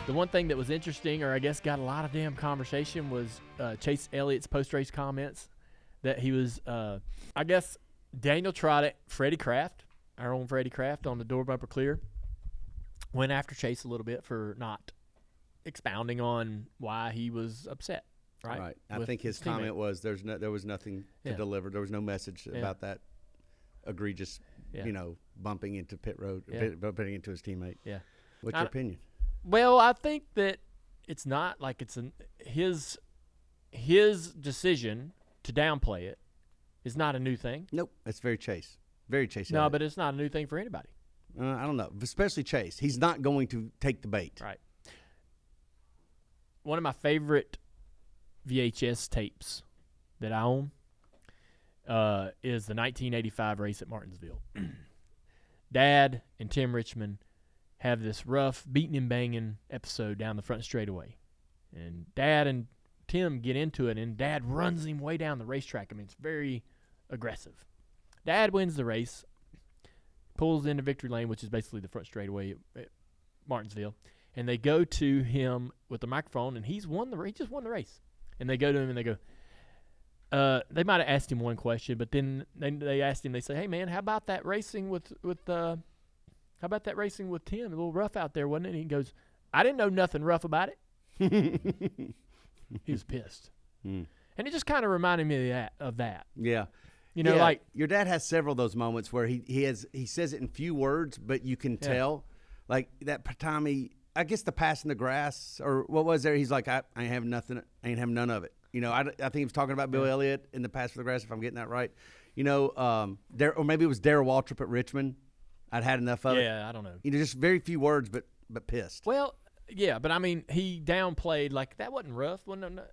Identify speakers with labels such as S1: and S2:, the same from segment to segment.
S1: The one thing that was interesting, or I guess got a lot of damn conversation, was Chase Elliott's post-race comments that he was, I guess, Daniel Trottick, Freddie Kraft, our own Freddie Kraft on the door bumper clear, went after Chase a little bit for not expounding on why he was upset. Right.
S2: I think his comment was there was nothing to deliver. There was no message about that egregious, bumping into pit road, bumping into his teammate.
S1: Yeah.
S2: What's your opinion?
S1: Well, I think that it's not like it's his decision to downplay it is not a new thing.
S2: Nope, it's very Chase. Very Chase.
S1: No, but it's not a new thing for anybody.
S2: I don't know, especially Chase. He's not going to take the bait.
S1: Right. One of my favorite VHS tapes that I own is the 1985 race at Martinsville. Dad and Tim Richmond have this rough beating and banging episode down the front straightaway. And Dad and Tim get into it, and Dad runs him way down the racetrack. I mean, it's very aggressive. Dad wins the race, pulls into victory lane, which is basically the front straightaway at Martinsville, and they go to him with the microphone, and he just won the race. And they go to him, and they go, they might have asked him one question, but then they asked him, they say, hey, man, how about that racing with Tim? A little rough out there, wasn't it? And he goes, I didn't know nothing rough about it. He was pissed. And it just kind of reminded me of that.
S2: Yeah.
S1: Like
S2: your dad has several of those moments where he says it in few words, but you can tell. Like that time I guess the pass in the grass, or what was there? He's like, I ain't have nothing. I ain't have none of it. I think he was talking about Bill Elliott in the pass for the grass, if I'm getting that right. Or maybe it was Darrell Waltrip at Richmond. I'd had enough of it.
S1: Yeah, I don't know.
S2: Just very few words, but pissed.
S1: Well, yeah, but I mean, he downplayed like that wasn't rough. Well, no,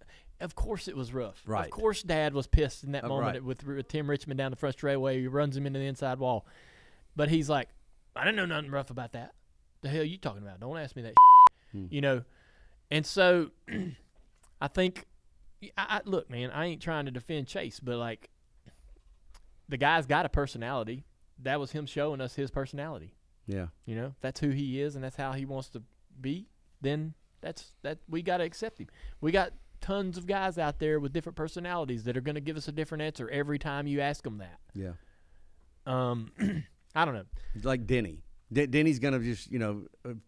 S1: of course it was rough.
S2: Right.
S1: Of course, Dad was pissed in that moment with Tim Richmond down the front straightaway. He runs him into the inside wall, but he's like, I didn't know nothing rough about that. The hell you talking about? Don't ask me that. And so I think, look, man, I ain't trying to defend Chase, but like the guy's got a personality. That was him showing us his personality.
S2: Yeah.
S1: If that's who he is and that's how he wants to be, then we got to accept him. We got tons of guys out there with different personalities that are going to give us a different answer every time you ask them that.
S2: Yeah.
S1: I don't know.
S2: Like Denny. Denny's going to just,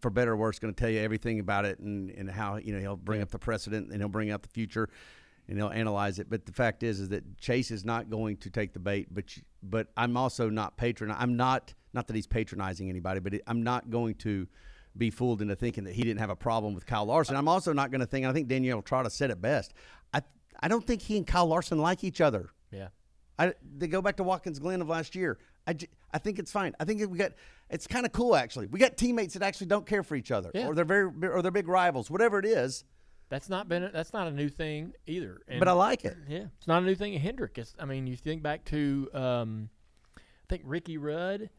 S2: for better or worse, going to tell you everything about it and how, he'll bring up the precedent and he'll bring out the future and he'll analyze it. But the fact is that Chase is not going to take the bait, but I'm also not I'm not that he's patronizing anybody, but I'm not going to be fooled into thinking that he didn't have a problem with Kyle Larson. I'm also not going to think, and I think Danielle Trotta said it best, I don't think he and Kyle Larson like each other.
S1: Yeah.
S2: They go back to Watkins Glen of last year. I think it's fine. I think it's kind of cool, actually. We got teammates that actually don't care for each other, or they're big rivals, whatever it is.
S1: That's not a new thing either.
S2: But I like it.
S1: Yeah, it's not a new thing in Hendrick. You think back to I think Ricky Rudd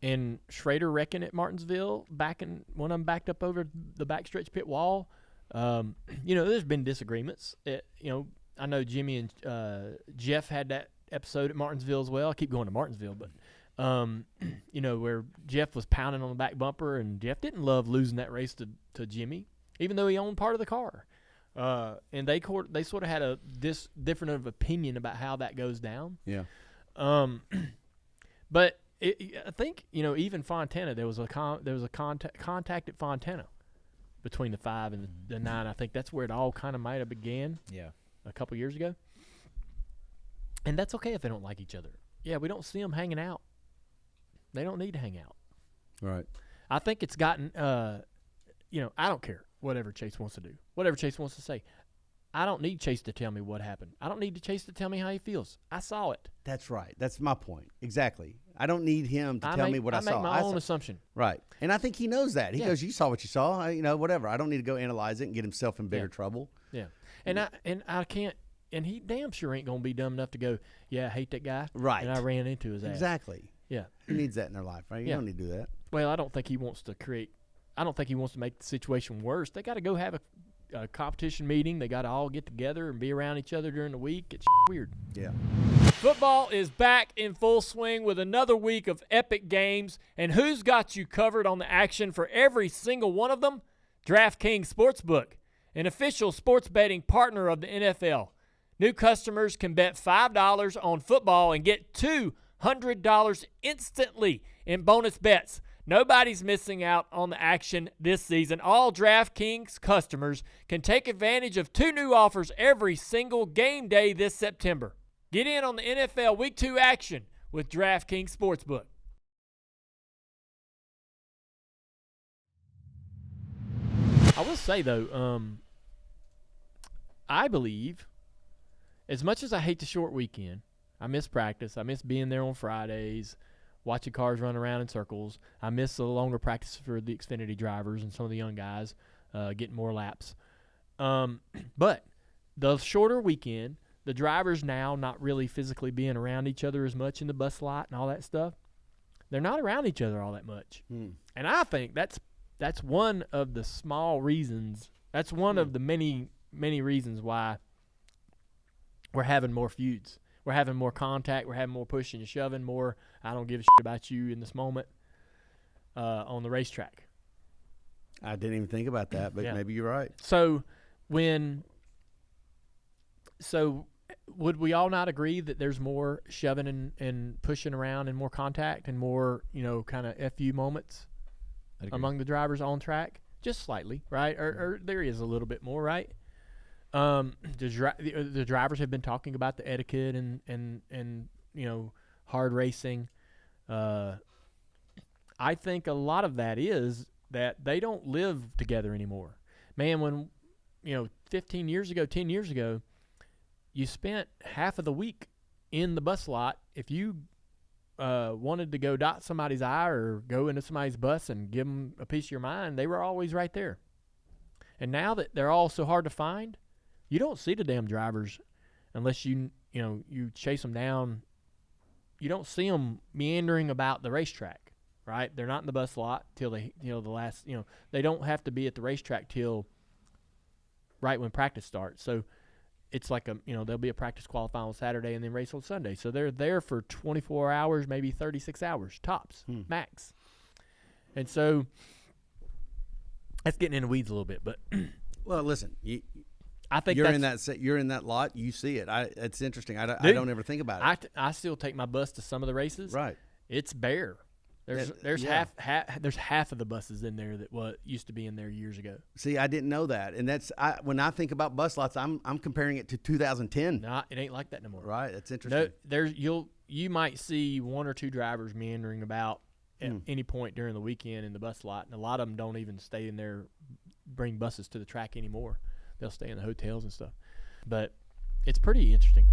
S1: and Schrader Reckon at Martinsville when I'm backed up over the backstretch pit wall. There's been disagreements. I know Jimmy and Jeff had that episode at Martinsville as well. I keep going to Martinsville, but where Jeff was pounding on the back bumper, and Jeff didn't love losing that race to Jimmy, even though he owned part of the car. And they sort of had this different of opinion about how that goes down.
S2: Yeah.
S1: But I think even Fontana, there was a contact at Fontana between the 5 and the 9. I think that's where it all kind of might have began.
S3: Yeah.
S1: A couple years ago. And that's okay if they don't like each other. Yeah, we don't see them hanging out. They don't need to hang out.
S2: Right.
S1: I think it's gotten, I don't care whatever Chase wants to do, whatever Chase wants to say. I don't need Chase to tell me what happened. I don't need Chase to tell me how he feels. I saw it.
S2: That's right. That's my point. Exactly. I don't need him to tell me what I saw.
S1: I make my own assumption.
S2: Right. And I think he knows that. He goes, you saw what you saw. Whatever. I don't need to go analyze it and get himself in bigger trouble.
S1: Yeah. And I can't. And he damn sure ain't going to be dumb enough to go, yeah, I hate that guy.
S2: Right.
S1: And I ran into his ass.
S2: Exactly.
S1: Yeah.
S2: He needs that in their life, right? You don't need to do that.
S1: Well, I don't think he wants to make the situation worse. They got to go have a competition meeting. They got to all get together and be around each other during the week. It's weird.
S2: Yeah.
S1: Football is back in full swing with another week of epic games. And who's got you covered on the action for every single one of them? DraftKings Sportsbook, an official sports betting partner of the NFL. New customers can bet $5 on football and get $200 instantly in bonus bets. Nobody's missing out on the action this season. All DraftKings customers can take advantage of 2 new offers every single game day this September. Get in on the NFL Week 2 action with DraftKings Sportsbook. I will say, though, I believe, as much as I hate the short weekend, I miss practice. I miss being there on Fridays, watching cars run around in circles. I miss the longer practice for the Xfinity drivers and some of the young guys getting more laps. But the shorter weekend, the drivers now not really physically being around each other as much in the bus lot and all that stuff, they're not around each other all that much. And I think that's one of the small reasons. That's one of the many, many reasons why we're having more feuds. We're having more contact. We're having more pushing and shoving, more I don't give a shit about you in this moment on the racetrack.
S2: I didn't even think about that, but maybe you're right.
S1: So would we all not agree that there's more shoving and pushing around and more contact and more, kind of FU moments among the drivers on track? Just slightly, right? Or there is a little bit more, right? The drivers have been talking about the etiquette and hard racing. I think a lot of that is that they don't live together anymore. Man, when 15 years ago, 10 years ago, you spent half of the week in the bus lot. If you wanted to go dot somebody's I or go into somebody's bus and give them a piece of your mind, they were always right there. And now that they're all so hard to find, you don't see the damn drivers unless you chase them down. You don't see them meandering about the racetrack, right? They're not in the bus lot till the last, they don't have to be at the racetrack till right when practice starts. So it's like there'll be a practice qualifying on Saturday and then race on Sunday. So they're there for 24 hours, maybe 36 hours tops, max. And so that's getting in the weeds a little bit, but
S2: well, listen,
S1: I think
S2: you're in that lot. You see it. It's interesting. I don't ever think about it.
S1: I still take my bus to some of the races.
S2: Right.
S1: It's bare. There's half of the buses in there that used to be in there years ago.
S2: See, I didn't know that, and when I think about bus lots, I'm comparing it to 2010.
S1: No, it ain't like that no more.
S2: Right. That's interesting.
S1: No, you might see 1 or 2 drivers meandering about at any point during the weekend in the bus lot, and a lot of them don't even stay in there, bring buses to the track anymore. They'll stay in the hotels and stuff. But it's pretty interesting.